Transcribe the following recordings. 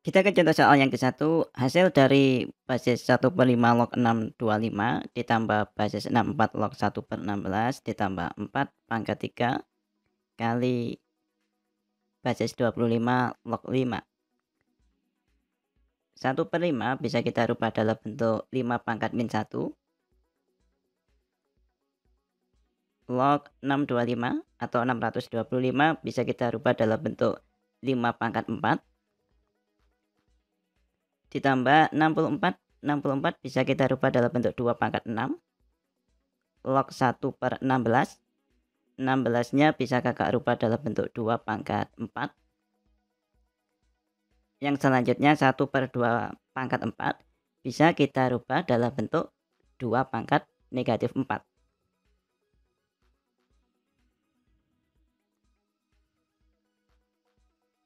Kita ke contoh soal yang ke-1, hasil dari basis 1/5 log 6/25 ditambah basis 64 log 1/16 ditambah 4 pangkat 3 kali basis 25 log 5. 1/5 bisa kita rubah dalam bentuk 5 pangkat min 1 log 625 atau 625 bisa kita rubah dalam bentuk 5 pangkat 4 ditambah 64. 64 bisa kita rubah dalam bentuk 2 pangkat 6 log 1/16. 16-nya bisa kakak rubah dalam bentuk 2 pangkat 4. Yang selanjutnya 1/2 pangkat 4 bisa kita rubah dalam bentuk 2 pangkat negatif 4.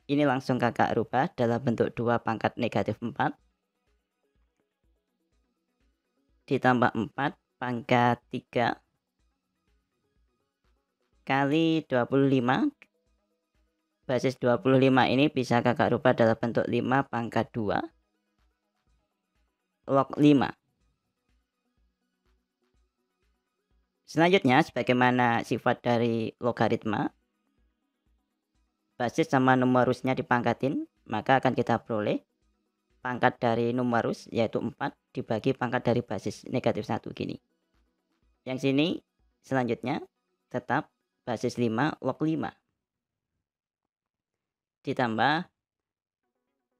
Ini langsung kakak rubah dalam bentuk 2 pangkat negatif 4 ditambah 4 pangkat 3 kali 25. Basis 25 ini bisa kakak rubah dalam bentuk 5 pangkat 2 log 5. Selanjutnya, sebagaimana sifat dari logaritma, basis sama numerusnya dipangkatin, maka akan kita peroleh pangkat dari numerus yaitu 4 dibagi pangkat dari basis negatif 1 gini. Yang sini selanjutnya tetap basis 5 log 5. Ditambah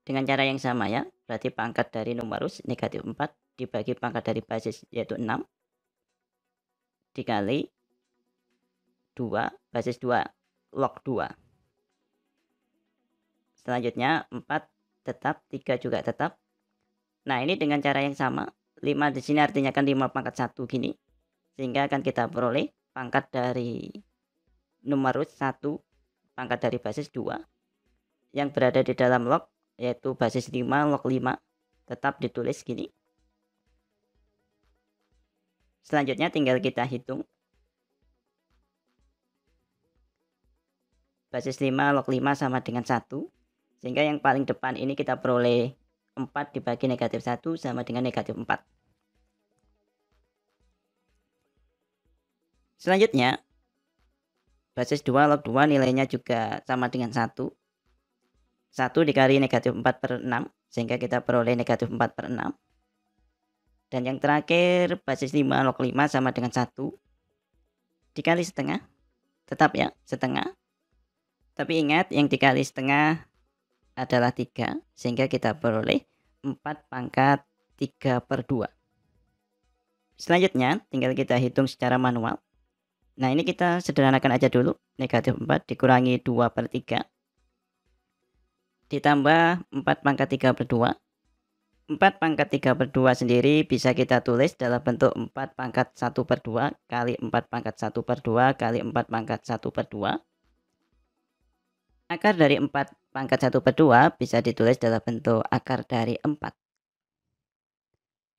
dengan cara yang sama ya, berarti pangkat dari numerus negatif 4 dibagi pangkat dari basis yaitu 6 dikali 2 basis 2 log 2. Selanjutnya 4 tetap, 3 juga tetap. Nah, ini dengan cara yang sama, 5 di sini artinya kan 5 pangkat 1 gini. Sehingga akan kita peroleh pangkat dari numerus 1 pangkat dari basis 2 yang berada di dalam log yaitu basis 5 log 5 tetap ditulis gini. Selanjutnya tinggal kita hitung. Basis 5 log 5 sama dengan 1. Sehingga yang paling depan ini kita peroleh 4 dibagi negatif 1 sama dengan negatif 4. Selanjutnya, basis 2 log 2 nilainya juga sama dengan 1. 1 dikali negatif 4/6. Sehingga kita peroleh negatif 4/6. Dan yang terakhir basis 5 log 5 sama dengan 1 dikali setengah. Tetap ya, setengah. Tapi ingat yang dikali setengah adalah 3. Sehingga kita peroleh 4 pangkat 3/2. Selanjutnya tinggal kita hitung secara manual. Nah, ini kita sederhanakan aja dulu. Negatif 4 dikurangi 2/3 ditambah 4 pangkat 3/2. 4 pangkat 3/2 sendiri bisa kita tulis dalam bentuk 4 pangkat 1/2 kali 4 pangkat 1/2 kali 4 pangkat 1/2. Akar dari 4 pangkat 1/2 bisa ditulis dalam bentuk akar dari 4.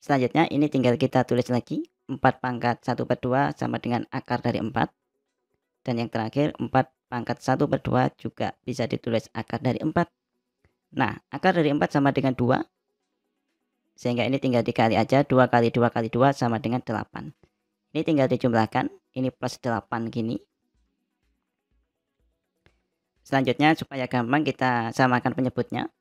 Selanjutnya ini tinggal kita tulis lagi. 4 pangkat 1/2 sama dengan akar dari 4. Dan yang terakhir 4 pangkat 1/2 juga bisa ditulis akar dari 4. Nah, akar dari 4 sama dengan 2. Sehingga ini tinggal dikali aja, 2 kali 2 kali 2 sama dengan 8. Ini tinggal dijumlahkan, ini plus 8 gini. Selanjutnya supaya gampang kita samakan penyebutnya.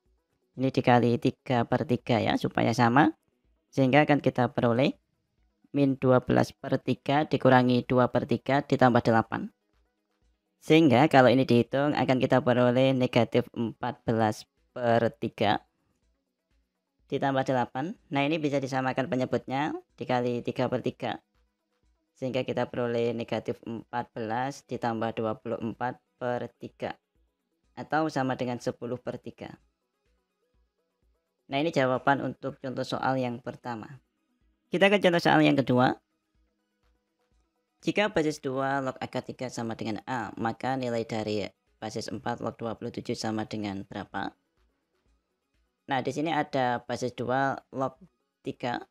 Ini dikali 3/3 ya, supaya sama. Sehingga akan kita peroleh min 12/3 dikurangi 2/3 ditambah 8. Sehingga kalau ini dihitung akan kita peroleh negatif 14/3 ditambah 8. Nah, ini bisa disamakan penyebutnya dikali 3/3. Sehingga kita peroleh negatif 14 ditambah 24/3. Atau sama dengan 10/3. Nah, ini jawaban untuk contoh soal yang pertama. Kita ke contoh soal yang kedua. Jika basis 2 log akar 3 sama dengan A, maka nilai dari basis 4 log 27 sama dengan berapa? Nah, di sini ada basis 2 log 3,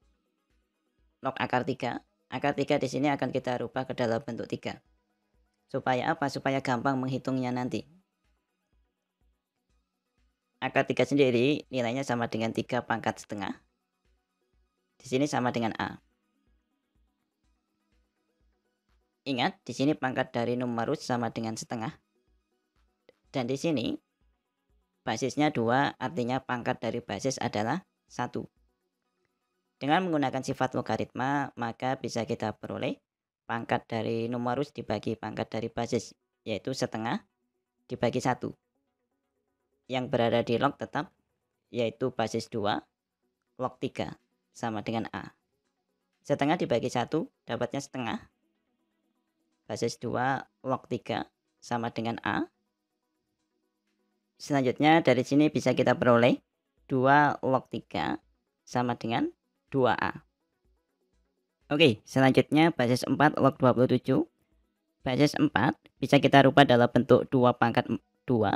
log akar 3. Akar 3 di sini akan kita rubah ke dalam bentuk 3. Supaya apa? Supaya gampang menghitungnya nanti. Angka 3 sendiri nilainya sama dengan 3 pangkat setengah. Di sini sama dengan A. Ingat, di sini pangkat dari numerus sama dengan setengah. Dan di sini basisnya 2, artinya pangkat dari basis adalah 1. Dengan menggunakan sifat logaritma, maka bisa kita peroleh pangkat dari numerus dibagi pangkat dari basis, yaitu setengah dibagi 1. Yang berada di log tetap, yaitu basis 2, log 3, sama dengan A. Setengah dibagi 1, dapatnya setengah. Basis 2, log 3, sama dengan A. Selanjutnya dari sini bisa kita peroleh 2 log 3 sama dengan 2A. Oke, selanjutnya basis 4 log 27. Basis 4 bisa kita rubah dalam bentuk 2 pangkat 2.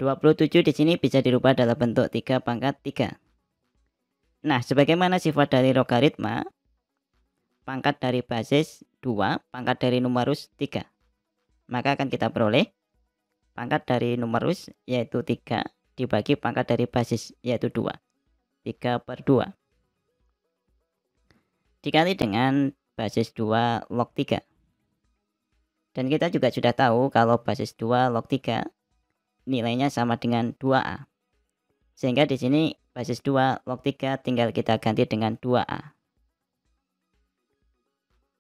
27 di sini bisa dirubah dalam bentuk 3 pangkat 3. Nah, sebagaimana sifat dari logaritma, pangkat dari basis 2, pangkat dari numerus 3. Maka akan kita peroleh pangkat dari numerus yaitu 3 dibagi pangkat dari basis yaitu 2. 3/2. Dikali dengan basis 2 log 3. Dan kita juga sudah tahu kalau basis 2 log 3 nilainya sama dengan 2A. Sehingga di sini basis 2 log 3 tinggal kita ganti dengan 2A.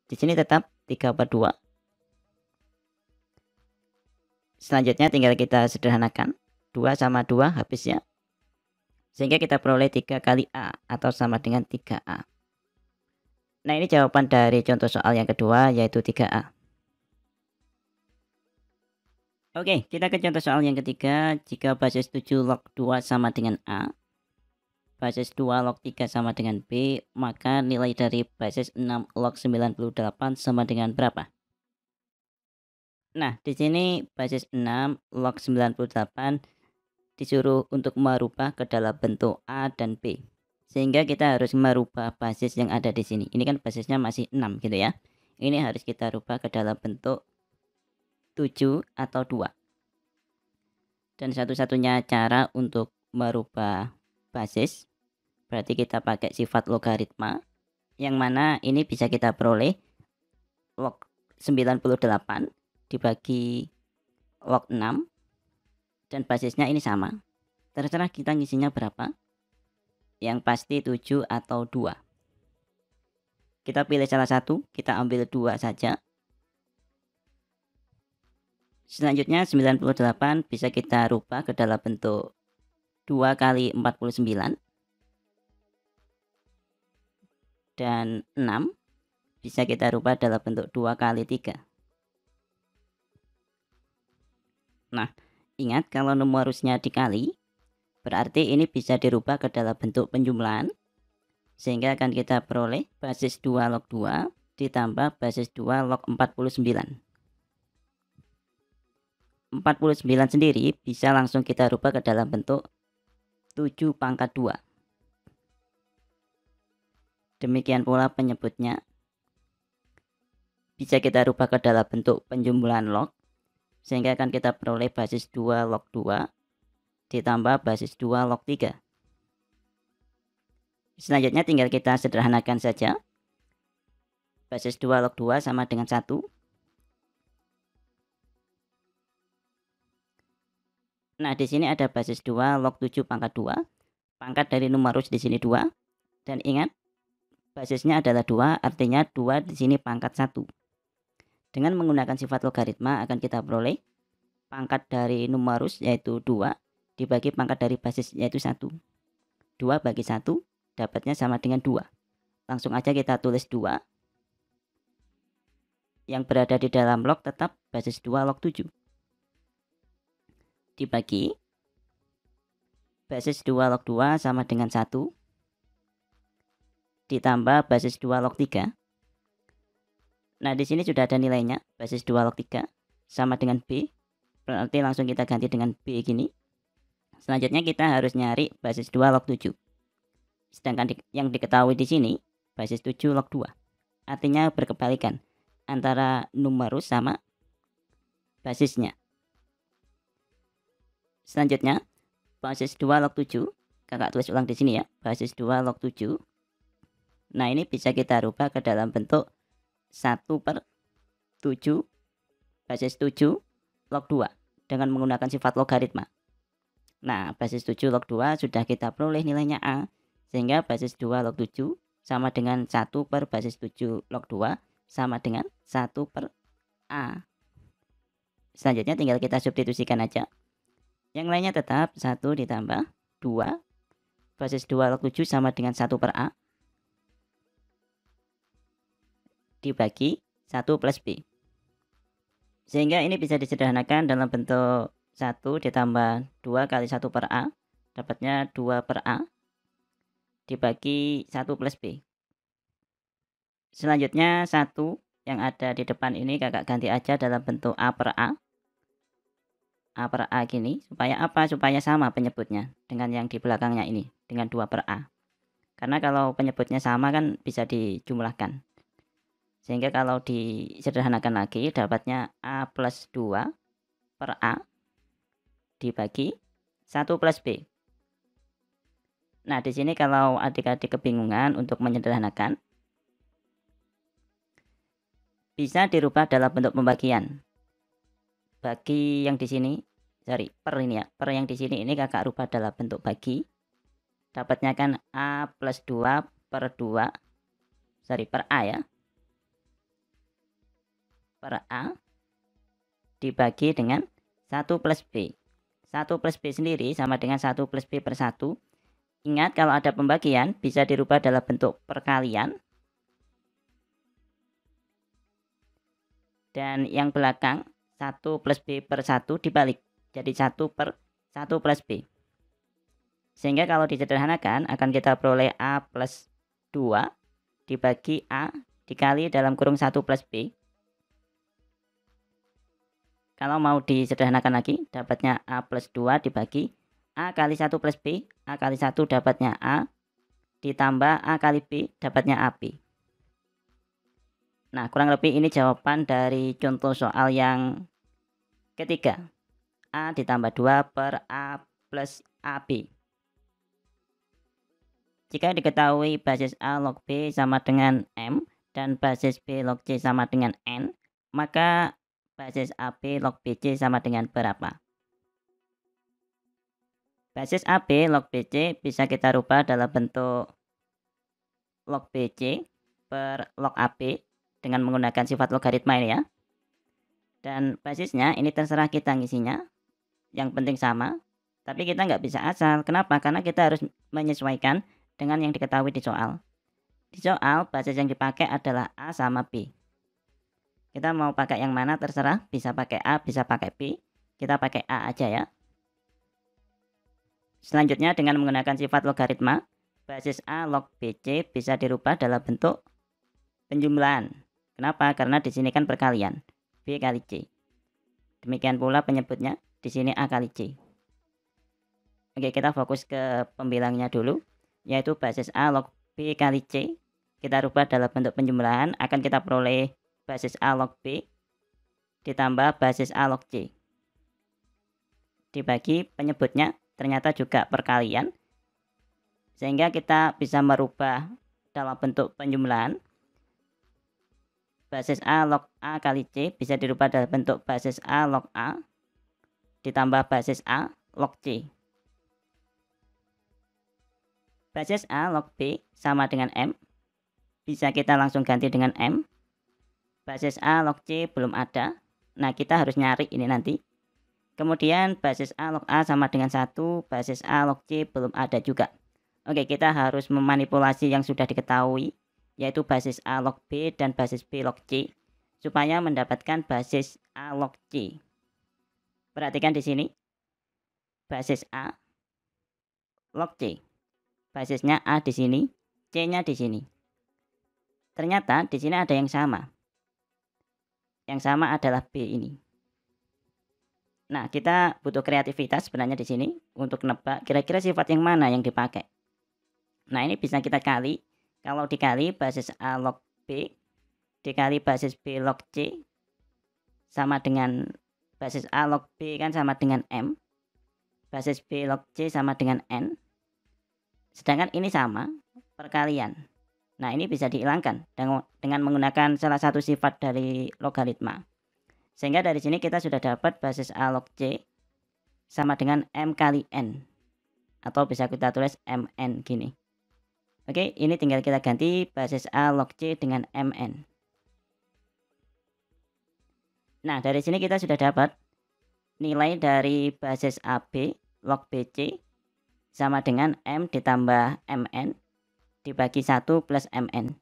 Di sini tetap 3/2. Selanjutnya tinggal kita sederhanakan. 2 sama 2 habis ya. Sehingga kita peroleh 3 kali A atau sama dengan 3A. Nah, ini jawaban dari contoh soal yang kedua yaitu 3A. Oke, kita ke contoh soal yang ketiga. Jika basis 7 log 2 sama dengan A, basis 2 log 3 sama dengan B, maka nilai dari basis 6 log 98 sama dengan berapa? Nah, di sini basis 6 log 98 disuruh untuk merubah ke dalam bentuk A dan B. Sehingga kita harus merubah basis yang ada di sini. Ini kan basisnya masih 6 gitu ya. Ini harus kita rubah ke dalam bentuk 7 atau 2. Dan satu-satunya cara untuk merubah basis berarti kita pakai sifat logaritma, yang mana ini bisa kita peroleh log 98 dibagi log 6 dan basisnya ini sama. Terserah kita ngisinya berapa. Yang pasti 7 atau 2. Kita pilih salah satu, kita ambil 2 saja. Selanjutnya 98 bisa kita rubah ke dalam bentuk 2 kali 49. Dan 6 bisa kita rubah dalam bentuk 2 kali 3. Nah, ingat kalau numerusnya dikali, berarti ini bisa dirubah ke dalam bentuk penjumlahan. Sehingga akan kita peroleh basis 2 log 2 ditambah basis 2 log 49. 49 sendiri bisa langsung kita rubah ke dalam bentuk 7 pangkat 2. Demikian pula penyebutnya. Bisa kita rubah ke dalam bentuk penjumlahan log. Sehingga akan kita peroleh basis 2 log 2 ditambah basis 2 log 3. Selanjutnya tinggal kita sederhanakan saja. Basis 2 log 2 sama dengan 1. Nah, di sini ada basis 2 log 7 pangkat 2. Pangkat dari numerus di sini 2. Dan ingat, basisnya adalah 2, artinya 2 di sini pangkat 1. Dengan menggunakan sifat logaritma akan kita peroleh pangkat dari numerus yaitu 2 dibagi pangkat dari basis yaitu 1. 2 bagi 1 dapatnya sama dengan 2. Langsung aja kita tulis 2. Yang berada di dalam log tetap basis 2 log 7. Dibagi basis 2 log 2 sama dengan 1. Ditambah basis 2 log 3. Nah, di sini sudah ada nilainya. Basis 2 log 3 sama dengan B. Berarti langsung kita ganti dengan B gini. Selanjutnya kita harus nyari basis 2 log 7. Sedangkan yang diketahui di sini basis 7 log 2. Artinya berkebalikan antara numerus sama basisnya. Selanjutnya, basis 2 log 7. Kakak tulis ulang di sini ya, basis 2 log 7. Nah, ini bisa kita rubah ke dalam bentuk 1/7 basis 7 log 2 dengan menggunakan sifat logaritma. Nah, basis 7 log 2 sudah kita peroleh nilainya A, sehingga basis 2 log 7 sama dengan 1 per basis 7 log 2 sama dengan 1 per A. Selanjutnya tinggal kita substitusikan aja. Yang lainnya tetap 1 ditambah 2 basis 2 log 7 sama dengan 1 per A dibagi 1 plus B. Sehingga ini bisa disederhanakan dalam bentuk 1 ditambah 2 kali 1 per A, dapatnya 2 per A dibagi 1 plus B. Selanjutnya 1 yang ada di depan ini kakak ganti aja dalam bentuk A per A. A per A gini, supaya apa? Supaya sama penyebutnya dengan yang di belakangnya ini, dengan 2 per A. Karena kalau penyebutnya sama kan bisa dijumlahkan. Sehingga kalau disederhanakan lagi dapatnya A plus 2 per A dibagi 1 plus B. Nah, di sini kalau adik-adik kebingungan untuk menyederhanakan, bisa dirubah dalam bentuk pembagian. Bagi yang di sini, per ini ya, per yang di sini ini kakak rubah dalam bentuk bagi. Dapatnya kan A plus 2 per 2, per A ya. Per A dibagi dengan 1 plus B. 1 plus B sendiri sama dengan 1 plus B per 1. Ingat kalau ada pembagian bisa dirubah dalam bentuk perkalian. Dan yang belakang 1 plus B per 1 dibalik. Jadi 1 per 1 plus B. Sehingga kalau disederhanakan akan kita peroleh A plus 2 dibagi A dikali dalam kurung 1 plus B. Kalau mau disederhanakan lagi, dapatnya A plus 2 dibagi A kali 1 plus B. A kali 1 dapatnya A, ditambah A kali B dapatnya AB. Nah, kurang lebih ini jawaban dari contoh soal yang ketiga. A ditambah 2 per A plus AB. Jika diketahui basis A log B sama dengan M dan basis B log C sama dengan N, maka basis AB log BC sama dengan berapa? Basis AB log BC bisa kita rubah dalam bentuk log BC per log AB dengan menggunakan sifat logaritma ini ya. Dan basisnya ini terserah kita ngisinya, yang penting sama. Tapi kita nggak bisa asal. Kenapa? Karena kita harus menyesuaikan dengan yang diketahui di soal. Di soal basis yang dipakai adalah A sama B. Kita mau pakai yang mana terserah, bisa pakai A, bisa pakai B. Kita pakai A aja ya. Selanjutnya dengan menggunakan sifat logaritma, basis A log BC bisa dirubah dalam bentuk penjumlahan. Kenapa? Karena di sini kan perkalian, B kali C. Demikian pula penyebutnya, di sini A kali C. Oke, kita fokus ke pembilangnya dulu, yaitu basis A log B kali C. Kita rubah dalam bentuk penjumlahan, akan kita peroleh basis A log B ditambah basis A log C. Dibagi penyebutnya ternyata juga perkalian. Sehingga kita bisa merubah dalam bentuk penjumlahan. Basis A log A kali C bisa dirubah dalam bentuk basis A log A ditambah basis A log C. Basis A log B sama dengan M. Bisa kita langsung ganti dengan M. Basis A log C belum ada. Nah, kita harus nyari ini nanti. Kemudian basis A log A sama dengan 1. Basis A log C belum ada juga. Oke, kita harus memanipulasi yang sudah diketahui, yaitu basis A log B dan basis B log C, supaya mendapatkan basis A log C. Perhatikan di sini. Basis A log C. Basisnya A di sini, C-nya di sini. Ternyata di sini ada yang sama. Yang sama adalah B ini. Nah, kita butuh kreativitas sebenarnya di sini untuk nebak kira-kira sifat yang mana yang dipakai. Nah, ini bisa kita kali. Kalau dikali basis A log B dikali basis B log C sama dengan basis A log B kan sama dengan M. basis B log C sama dengan N. Sedangkan ini sama, perkalian. Nah, ini bisa dihilangkan dengan menggunakan salah satu sifat dari logaritma. Sehingga dari sini kita sudah dapat basis A log C sama dengan M kali N. Atau bisa kita tulis Mn gini. Oke, ini tinggal kita ganti basis A log C dengan Mn. Nah, dari sini kita sudah dapat nilai dari basis AB log BC sama dengan M ditambah Mn dibagi 1 plus Mn.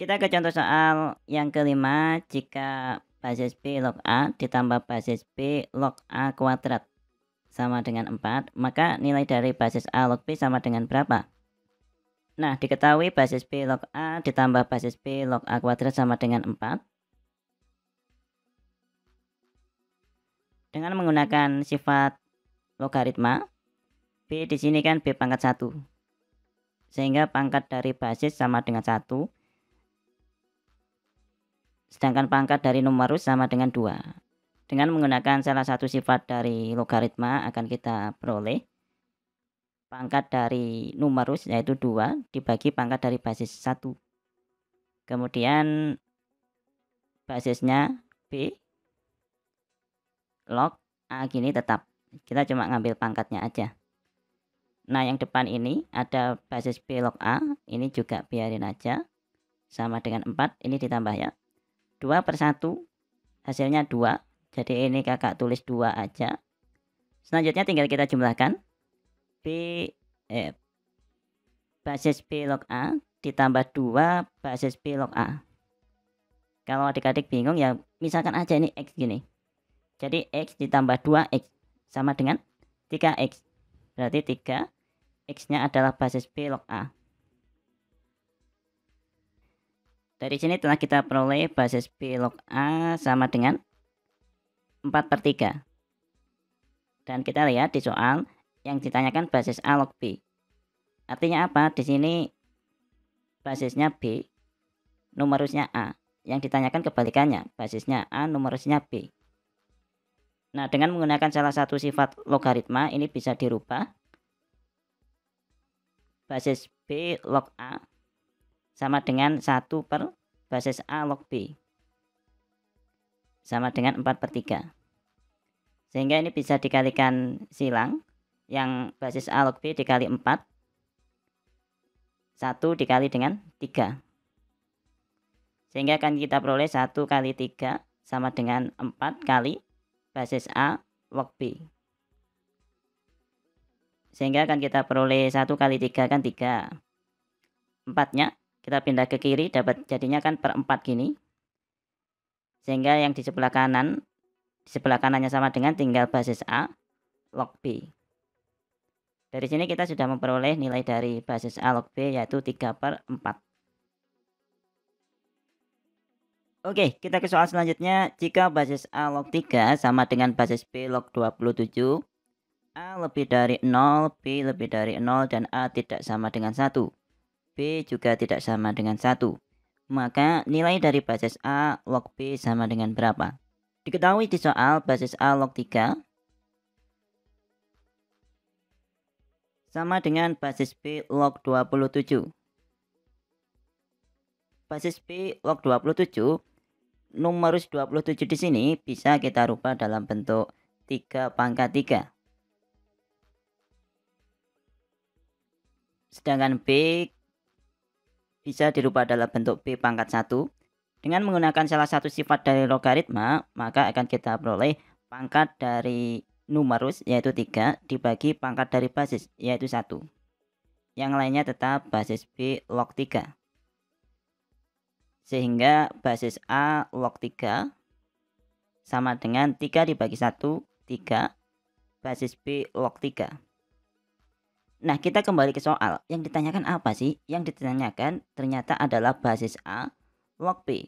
Kita ke contoh soal yang kelima. Jika basis B log A ditambah basis B log A kuadrat sama dengan 4, maka nilai dari basis A log B sama dengan berapa? Nah, diketahui basis B log A ditambah basis B log A kuadrat sama dengan 4. Dengan menggunakan sifat logaritma, B di sini kan B pangkat 1. Sehingga pangkat dari basis sama dengan 1. Sedangkan pangkat dari numerus sama dengan 2. Dengan menggunakan salah satu sifat dari logaritma akan kita peroleh pangkat dari numerus yaitu 2 dibagi pangkat dari basis 1. Kemudian basisnya B log A gini tetap. Kita cuma ngambil pangkatnya aja. Nah, yang depan ini ada basis B log A. Ini juga biarin aja. Sama dengan 4. Ini ditambah ya. 2 per 1. Hasilnya 2. Jadi ini kakak tulis 2 aja. Selanjutnya tinggal kita jumlahkan. Basis B log A ditambah 2 basis B log A. Kalau adik-adik bingung ya misalkan aja ini X gini. Jadi X ditambah 2X sama dengan 3X. Berarti 3 X-nya adalah basis B log A. Dari sini telah kita peroleh basis B log A sama dengan 4/3. Dan kita lihat di soal yang ditanyakan basis A log B. Artinya apa? Di sini basisnya B, numerusnya A. Yang ditanyakan kebalikannya, basisnya A, numerusnya B. Nah, dengan menggunakan salah satu sifat logaritma ini bisa dirubah. Basis B log A sama dengan 1 per basis A log B sama dengan 4/3. Sehingga ini bisa dikalikan silang. Yang basis A log B dikali 4. 1 dikali dengan 3. Sehingga akan kita peroleh 1 kali 3 sama dengan 4 kali basis A log B. Sehingga akan kita peroleh 1 kali 3 kan 3. 4-nya kita pindah ke kiri, dapat jadinya kan per 4 gini. Sehingga yang di sebelah kanannya sama dengan tinggal basis A log B. Dari sini kita sudah memperoleh nilai dari basis A log B yaitu 3/4. Oke, kita ke soal selanjutnya. Jika basis A log 3 sama dengan basis B log 27, A lebih dari 0, B lebih dari 0, dan A tidak sama dengan 1. B juga tidak sama dengan 1. Maka nilai dari basis A log B sama dengan berapa? Diketahui di soal basis A log 3 sama dengan basis B log 27. Basis B log 27, numerus 27 di sini bisa kita rubah dalam bentuk 3 pangkat 3. Sedangkan B bisa dirubah dalam bentuk B pangkat 1. Dengan menggunakan salah satu sifat dari logaritma, maka akan kita peroleh pangkat dari numerus yaitu 3 dibagi pangkat dari basis yaitu 1. Yang lainnya tetap basis B log 3. Sehingga basis A log 3 sama dengan 3 dibagi 1, 3, basis B log 3. Nah, kita kembali ke soal. Yang ditanyakan apa sih? Yang ditanyakan ternyata adalah basis A log B.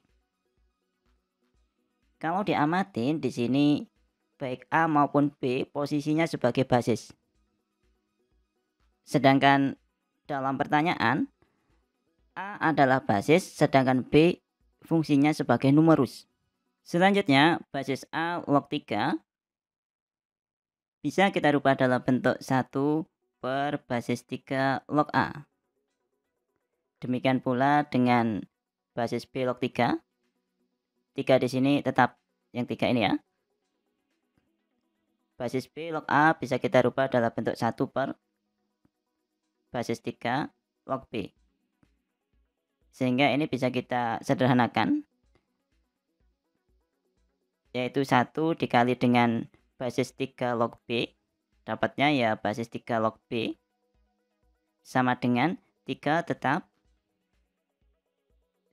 Kalau diamatin di sini baik A maupun B posisinya sebagai basis. Sedangkan dalam pertanyaan A adalah basis sedangkan B fungsinya sebagai numerus. Selanjutnya basis A log 3 bisa kita rubah dalam bentuk 1 per basis 3 log A. Demikian pula dengan basis B log 3. 3 di sini tetap yang 3 ini ya. Basis B log A bisa kita rubah dalam bentuk 1 per basis 3 log B. Sehingga ini bisa kita sederhanakan, yaitu 1 dikali dengan basis 3 log B, dapatnya ya basis 3 log B, sama dengan 3 tetap.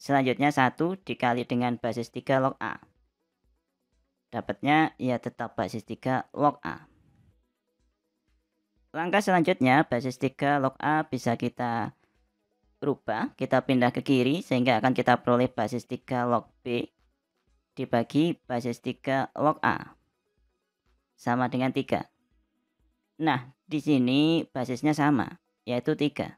Selanjutnya 1 dikali dengan basis 3 log A, dapatnya ya tetap basis 3 log A. Langkah selanjutnya, basis 3 log A bisa kita rubah, kita pindah ke kiri sehingga akan kita peroleh basis 3 log B dibagi basis 3 log A sama dengan 3. Nah, di sini basisnya sama, yaitu 3.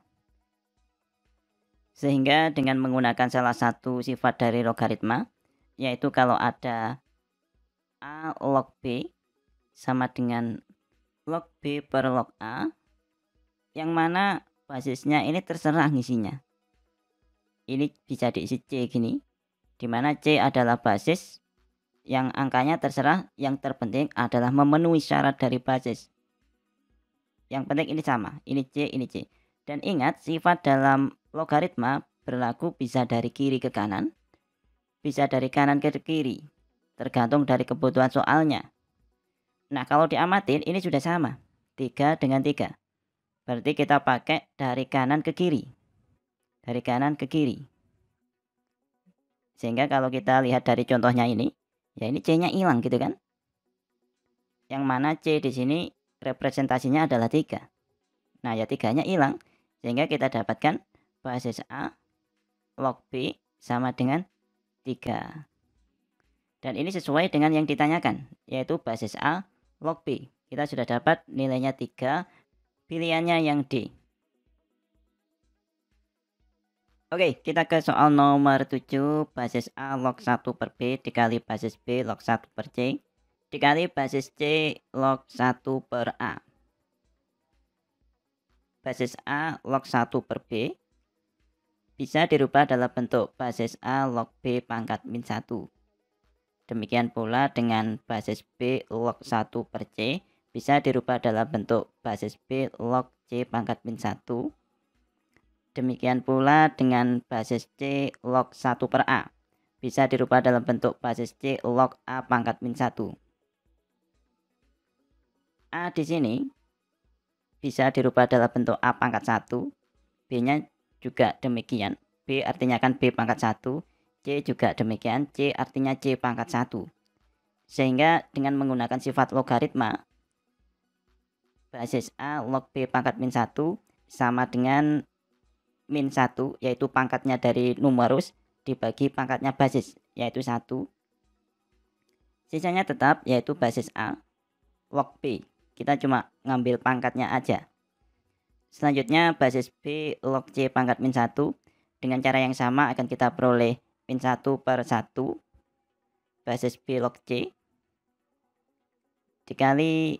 Sehingga dengan menggunakan salah satu sifat dari logaritma, yaitu kalau ada A log B sama dengan log B per log A, yang mana basisnya ini terserah ngisinya. Ini bisa diisi C gini, dimana C adalah basis yang angkanya terserah, yang terpenting adalah memenuhi syarat dari basis. Yang penting ini sama, ini C, ini C. Dan ingat, sifat dalam logaritma berlaku bisa dari kiri ke kanan, bisa dari kanan ke kiri, tergantung dari kebutuhan soalnya. Nah, kalau diamatin ini sudah sama, 3 dengan 3. Berarti kita pakai dari kanan ke kiri. Dari kanan ke kiri. Sehingga kalau kita lihat dari contohnya ini, ya ini C-nya hilang gitu kan. Yang mana C di sini representasinya adalah 3. Nah, ya 3-nya hilang. Sehingga kita dapatkan basis A log B sama dengan 3. Dan ini sesuai dengan yang ditanyakan, yaitu basis A log B. Kita sudah dapat nilainya 3, pilihannya yang D. Oke, kita ke soal nomor 7, basis A log 1 per B dikali basis B log 1 per C dikali basis C log 1 per A. Basis A log 1 per B bisa dirubah dalam bentuk basis A log B pangkat min 1. Demikian pula dengan basis B log 1 per C bisa dirubah dalam bentuk basis B log C pangkat min 1. Demikian pula dengan basis C log 1 per A bisa dirubah dalam bentuk basis C log A pangkat min 1. A di sini bisa dirubah dalam bentuk A pangkat 1, B-nya juga demikian, B artinya kan B pangkat 1, C juga demikian, C artinya C pangkat 1. Sehingga dengan menggunakan sifat logaritma, basis A log B pangkat min 1 sama dengan min 1, yaitu pangkatnya dari numerus dibagi pangkatnya basis, yaitu 1. Sisanya tetap, yaitu basis A log B. Kita cuma ngambil pangkatnya aja. Selanjutnya basis B log C pangkat min 1. Dengan cara yang sama akan kita peroleh min 1 per 1 basis B log C dikali,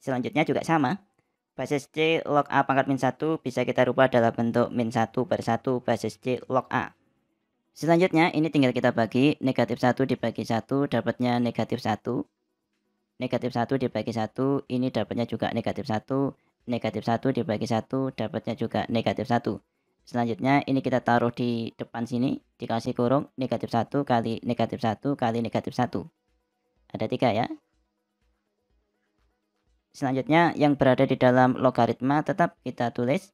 selanjutnya juga sama, basis C log A pangkat min 1 bisa kita rubah dalam bentuk min 1 per 1 basis C log A. Selanjutnya ini tinggal kita bagi, negatif 1 dibagi 1 dapatnya negatif 1. Negatif 1 dibagi 1, ini dapatnya juga negatif 1. Negatif 1 dibagi 1 dapatnya juga negatif 1. Selanjutnya ini kita taruh di depan sini, dikasih kurung negatif 1 kali negatif 1 kali negatif 1. Ada 3 ya. Selanjutnya yang berada di dalam logaritma tetap kita tulis.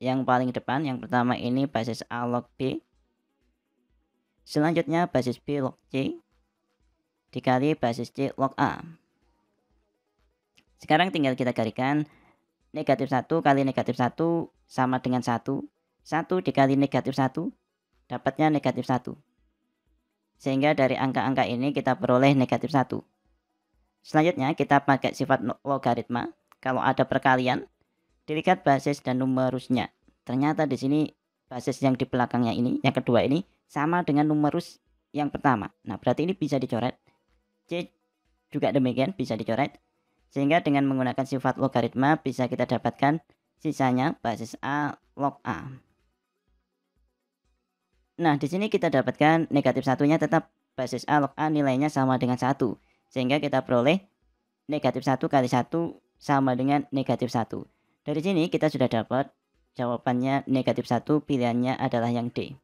Yang paling depan, yang pertama ini basis A log B. Selanjutnya basis B log C dikali basis C log A. Sekarang tinggal kita carikan negatif 1 kali negatif 1 sama dengan 1. 1 dikali negatif 1 dapatnya negatif 1. Sehingga dari angka-angka ini kita peroleh negatif 1. Selanjutnya kita pakai sifat logaritma. Kalau ada perkalian, dilihat basis dan numerusnya. Ternyata di sini basis yang di belakangnya ini, yang kedua ini, sama dengan numerus yang pertama. Nah, berarti ini bisa dicoret. C juga demikian, bisa dicoret. Sehingga dengan menggunakan sifat logaritma bisa kita dapatkan sisanya basis A log A. Nah, di sini kita dapatkan negatif satunya tetap basis A log A nilainya sama dengan 1. Sehingga kita peroleh negatif 1 kali 1 sama dengan negatif 1. Dari sini kita sudah dapat jawabannya negatif 1, pilihannya adalah yang D.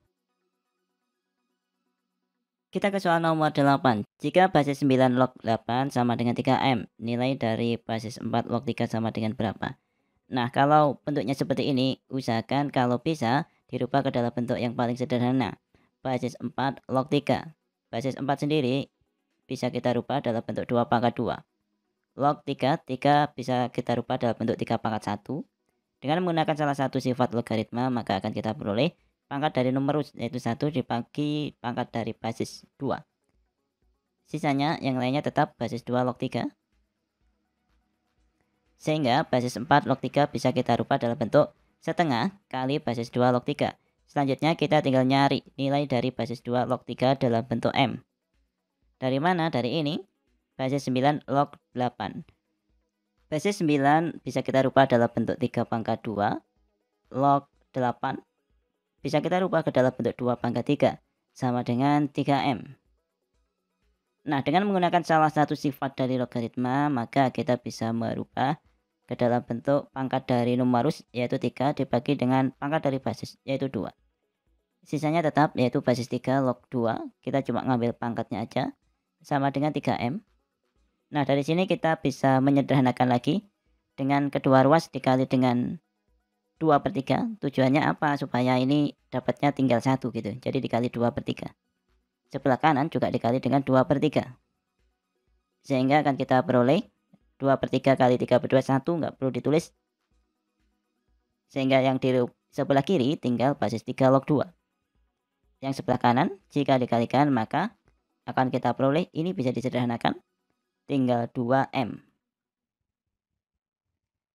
Kita ke soal nomor 8. Jika basis 9 log 8 sama dengan 3M, nilai dari basis 4 log 3 sama dengan berapa? Nah, kalau bentuknya seperti ini, usahakan kalau bisa dirubah ke dalam bentuk yang paling sederhana. Basis 4 log 3. Basis 4 sendiri bisa kita rubah dalam bentuk 2 pangkat 2. Log 3 bisa kita rubah dalam bentuk 3 pangkat 1. Dengan menggunakan salah satu sifat logaritma, maka akan kita peroleh pangkat dari numerus, yaitu 1 dibagi pangkat dari basis 2. Sisanya yang lainnya tetap basis 2 log 3. Sehingga basis 4 log 3 bisa kita rubah dalam bentuk setengah kali basis 2 log 3. Selanjutnya kita tinggal nyari nilai dari basis 2 log 3 dalam bentuk M. Dari mana? Dari ini. Basis 9 log 8. Basis 9 bisa kita rubah dalam bentuk 3 pangkat 2. Log 8 bisa kita rubah ke dalam bentuk 2 pangkat 3. Sama dengan 3M. Nah, dengan menggunakan salah satu sifat dari logaritma, maka kita bisa merubah ke dalam bentuk pangkat dari numerus, yaitu 3 dibagi dengan pangkat dari basis, yaitu 2. Sisanya tetap, yaitu basis 3 log 2. Kita cuma ngambil pangkatnya aja, sama dengan 3M. Nah, dari sini kita bisa menyederhanakan lagi dengan kedua ruas dikali dengan 2/3. Tujuannya apa? Supaya ini dapatnya tinggal 1 gitu. Jadi dikali 2/3. Sebelah kanan juga dikali dengan 2/3. Sehingga akan kita peroleh 2/3 kali 3/2 1, nggak perlu ditulis. Sehingga yang di sebelah kiri tinggal basis 3 log 2. Yang sebelah kanan jika dikalikan maka akan kita peroleh ini bisa disederhanakan tinggal 2M.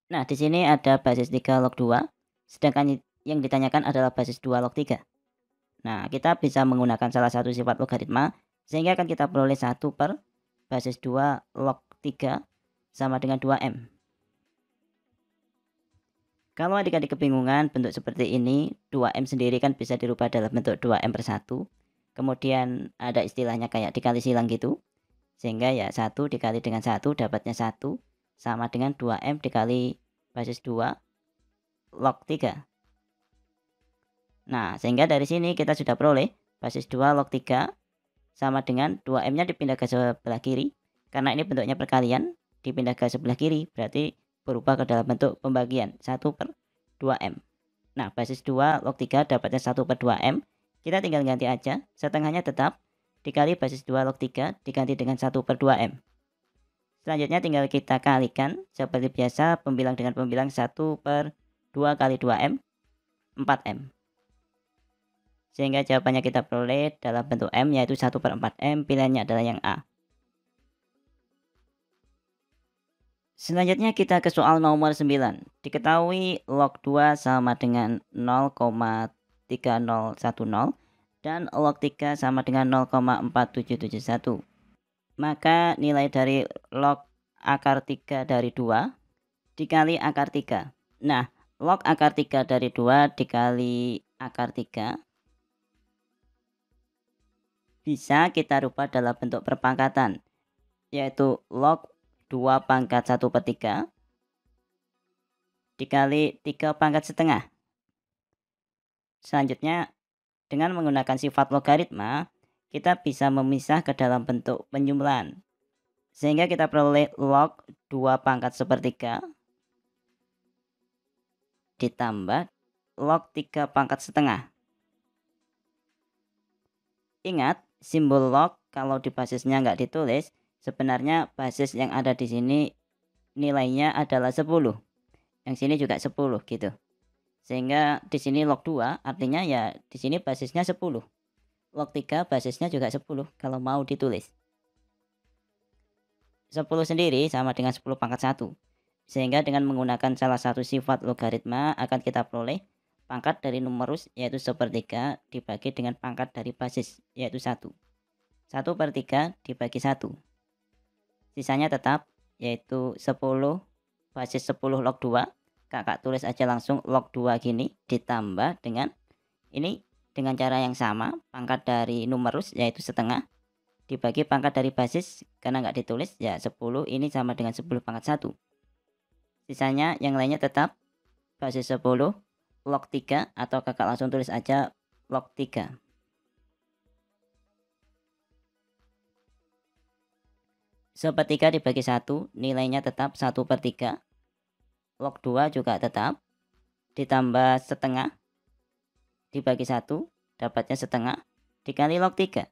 Nah, di sini ada basis 3 log 2, sedangkan yang ditanyakan adalah basis 2 log 3. Nah, kita bisa menggunakan salah satu sifat logaritma sehingga akan kita peroleh 1 per basis 2 log 3 sama dengan 2M. Kalau adik-adik kebingungan bentuk seperti ini, 2M sendiri kan bisa dirubah dalam bentuk 2M per 1. Kemudian ada istilahnya kayak dikali silang gitu. Sehingga ya 1 dikali dengan 1 dapatnya 1 sama dengan 2M dikali basis 2 log 3. Nah, sehingga dari sini kita sudah peroleh basis 2 log 3 sama dengan 2M-nya dipindah ke sebelah kiri. Karena ini bentuknya perkalian, dipindah ke sebelah kiri berarti berubah ke dalam bentuk pembagian 1 per 2M. Nah, basis 2 log 3 dapatnya 1 per 2M. Kita tinggal ganti aja, setengahnya tetap dikali basis 2 log 3 diganti dengan 1 per 2M. Selanjutnya tinggal kita kalikan seperti biasa, pembilang dengan pembilang 1 per 2 kali 2M, 4M. Sehingga jawabannya kita peroleh dalam bentuk M, yaitu 1 per 4M, pilihannya adalah yang A. Selanjutnya kita ke soal nomor 9. Diketahui log 2 sama dengan 0,3010 dan log 3 sama dengan 0,4771. Maka nilai dari log akar 3 dari 2 dikali akar 3. Nah, log akar 3 dari 2 dikali akar 3 bisa kita rubah dalam bentuk perpangkatan, yaitu log 2 pangkat 1 per 3 dikali 3 pangkat setengah. Selanjutnya, dengan menggunakan sifat logaritma, kita bisa memisah ke dalam bentuk penjumlahan. Sehingga kita peroleh log 2 pangkat sepertiga ditambah log 3 pangkat setengah. Ingat, simbol log kalau di basisnya nggak ditulis, sebenarnya basis yang ada di sini nilainya adalah 10. Yang sini juga 10 gitu. Sehingga di sini log 2 artinya ya di sini basisnya 10. Log 3 basisnya juga 10 kalau mau ditulis. 10 sendiri sama dengan 10 pangkat 1. Sehingga dengan menggunakan salah satu sifat logaritma akan kita peroleh pangkat dari numerus yaitu 1/3 dibagi dengan pangkat dari basis yaitu 1. 1/3 dibagi 1. Sisanya tetap yaitu 10 basis 10 log 2. Kakak tulis aja langsung log 2 gini, ditambah dengan ini dengan cara yang sama, pangkat dari numerus yaitu setengah, dibagi pangkat dari basis, karena nggak ditulis ya 10 ini sama dengan 10 pangkat 1. Sisanya yang lainnya tetap basis 10 log 3, atau kakak langsung tulis aja log 3. Sepertiga dibagi 1, nilainya tetap 1/3. Log 2 juga tetap, ditambah setengah dibagi 1, dapatnya setengah, dikali log 3.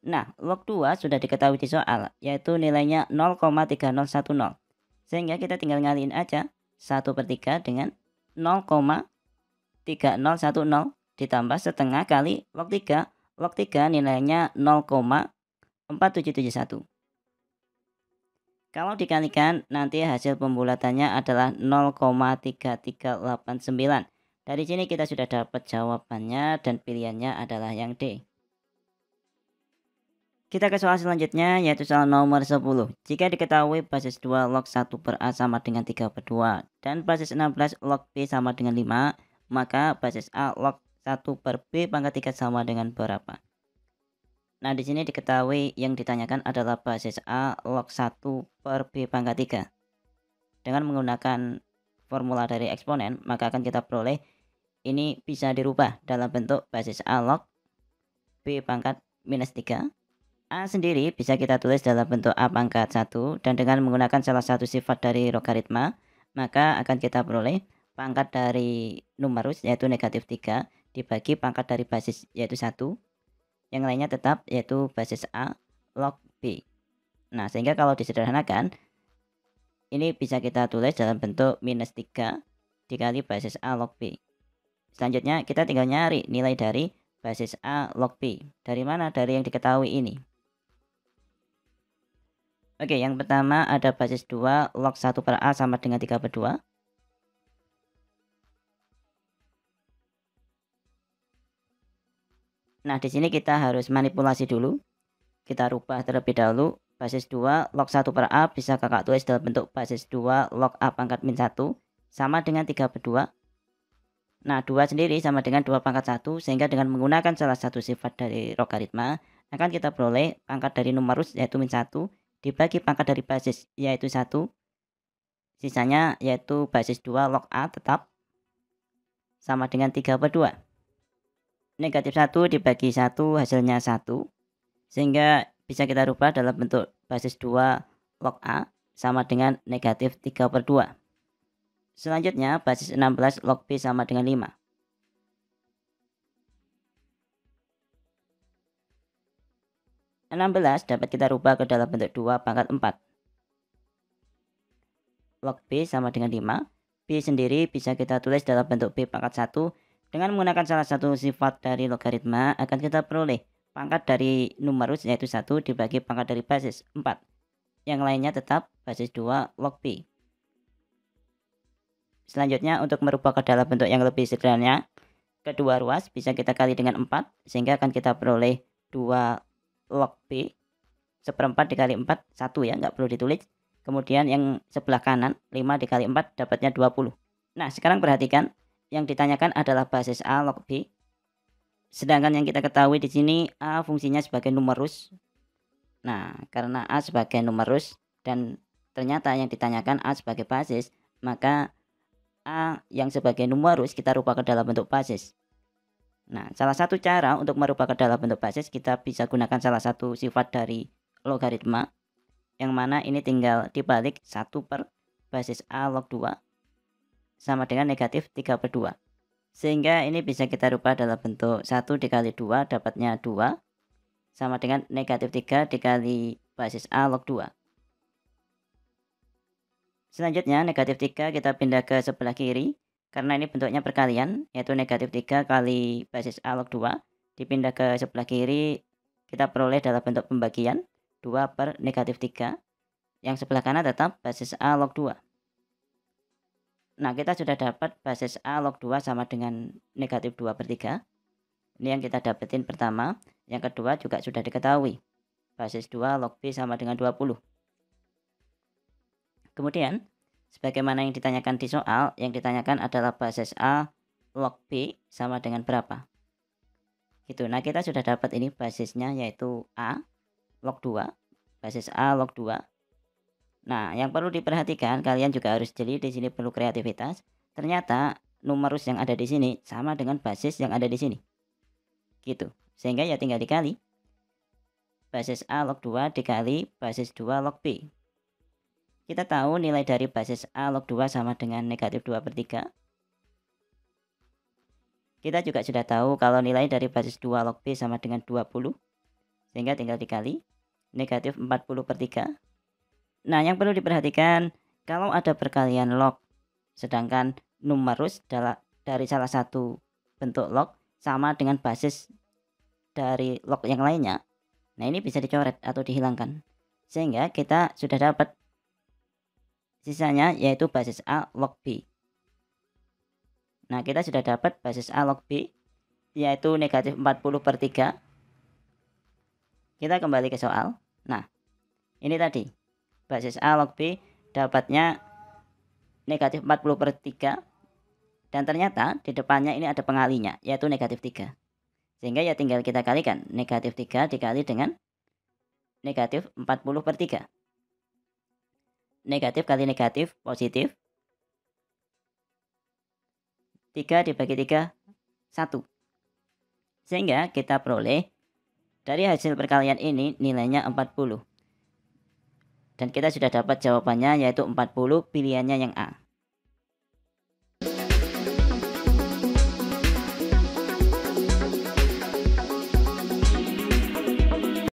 Nah, log 2 sudah diketahui di soal, yaitu nilainya 0,3010. Sehingga kita tinggal ngaliin aja 1/3 dengan 0,3010 ditambah setengah kali log 3. Log 3 nilainya 0,4771. Kalau dikalikan, nanti hasil pembulatannya adalah 0,3389. Dari sini kita sudah dapat jawabannya dan pilihannya adalah yang D. Kita ke soal selanjutnya, yaitu soal nomor 10. Jika diketahui basis 2 log 1/A sama dengan 3/2 dan basis 16 log B sama dengan 5, maka basis A log 1/B pangkat 3 sama dengan berapa? Nah, di sini diketahui yang ditanyakan adalah basis A log 1/B pangkat 3. Dengan menggunakan formula dari eksponen, maka akan kita peroleh ini bisa dirubah dalam bentuk basis A log B pangkat minus 3. A sendiri bisa kita tulis dalam bentuk A pangkat 1, dan dengan menggunakan salah satu sifat dari logaritma, maka akan kita peroleh pangkat dari numerus yaitu negatif 3 dibagi pangkat dari basis yaitu 1. Yang lainnya tetap yaitu basis A log B. Nah, sehingga kalau disederhanakan, ini bisa kita tulis dalam bentuk minus 3 dikali basis A log B. Selanjutnya kita tinggal nyari nilai dari basis A log B. Dari mana? Dari yang diketahui ini. Oke, yang pertama ada basis 2 log 1/A sama dengan 3/2. Nah, di sini kita harus manipulasi dulu. Kita rubah terlebih dahulu. Basis 2 log 1/A bisa kakak tulis dalam bentuk basis 2 log A pangkat min 1 sama dengan 3/2. Nah, 2 sendiri sama dengan 2 pangkat 1, sehingga dengan menggunakan salah satu sifat dari logaritma, akan kita peroleh pangkat dari numerus yaitu min 1 dibagi pangkat dari basis yaitu 1. Sisanya yaitu basis 2 log A tetap sama dengan 3/2. Negatif 1 dibagi 1 hasilnya 1. Sehingga bisa kita rubah dalam bentuk basis 2 log A sama dengan negatif 3/2. Selanjutnya basis 16 log B sama dengan 5. dapat kita rubah ke dalam bentuk 2 pangkat 4. Log B sama dengan 5. B sendiri bisa kita tulis dalam bentuk B pangkat 1. Dengan menggunakan salah satu sifat dari logaritma, akan kita peroleh pangkat dari numerus yaitu 1 dibagi pangkat dari basis 4. Yang lainnya tetap basis 2 log B. Selanjutnya untuk merubah ke dalam bentuk yang lebih sederhana, kedua ruas bisa kita kali dengan 4, sehingga akan kita peroleh 2 log B. 1/4 dikali 4, 1 ya, nggak perlu ditulis. Kemudian yang sebelah kanan, 5 dikali 4 dapatnya 20. Nah, sekarang perhatikan, yang ditanyakan adalah basis A log B. Sedangkan yang kita ketahui di sini A fungsinya sebagai numerus. Nah, karena A sebagai numerus dan ternyata yang ditanyakan A sebagai basis, maka A yang sebagai numerus kita rubah ke dalam bentuk basis. Nah, salah satu cara untuk merubah ke dalam bentuk basis, kita bisa gunakan salah satu sifat dari logaritma, yang mana ini tinggal dibalik 1 per basis A log 2 sama dengan negatif 3/2. Sehingga ini bisa kita rubah dalam bentuk 1 dikali 2 dapatnya 2 sama dengan negatif 3 dikali basis A log 2. Selanjutnya negatif 3 kita pindah ke sebelah kiri, karena ini bentuknya perkalian, yaitu negatif 3 kali basis A log 2 dipindah ke sebelah kiri, kita peroleh dalam bentuk pembagian 2 per negatif 3. Yang sebelah kanan tetap basis A log 2. Nah, kita sudah dapat basis A log 2 sama dengan negatif 2/3. Ini yang kita dapetin pertama. Yang kedua juga sudah diketahui. Basis 2 log B sama dengan 20. Kemudian, sebagaimana yang ditanyakan di soal, yang ditanyakan adalah basis A log B sama dengan berapa. Gitu. Nah, kita sudah dapat ini basisnya yaitu A log 2, basis A log 2. Nah, yang perlu diperhatikan, kalian juga harus jeli, di sini perlu kreativitas. Ternyata numerus yang ada di sini sama dengan basis yang ada di sini. Gitu. Sehingga ya tinggal dikali. Basis A log 2 dikali basis 2 log B. Kita tahu nilai dari basis A log 2 sama dengan negatif 2/3. Kita juga sudah tahu kalau nilai dari basis 2 log B sama dengan 20. Sehingga tinggal dikali negatif 40/3. Nah, yang perlu diperhatikan, kalau ada perkalian log, sedangkan numerus dari salah satu bentuk log sama dengan basis dari log yang lainnya, nah ini bisa dicoret atau dihilangkan. Sehingga kita sudah dapat sisanya yaitu basis A log B. Nah, kita sudah dapat basis A log B yaitu negatif 40/3. Kita kembali ke soal. Nah, ini tadi basis A log B dapatnya negatif 40/3. Dan ternyata di depannya ini ada pengalinya yaitu negatif 3. Sehingga ya tinggal kita kalikan negatif 3 dikali dengan negatif 40/3. Negatif kali negatif positif. 3 dibagi 3, 1. Sehingga kita peroleh dari hasil perkalian ini nilainya 40. Dan kita sudah dapat jawabannya yaitu 40, pilihannya yang A.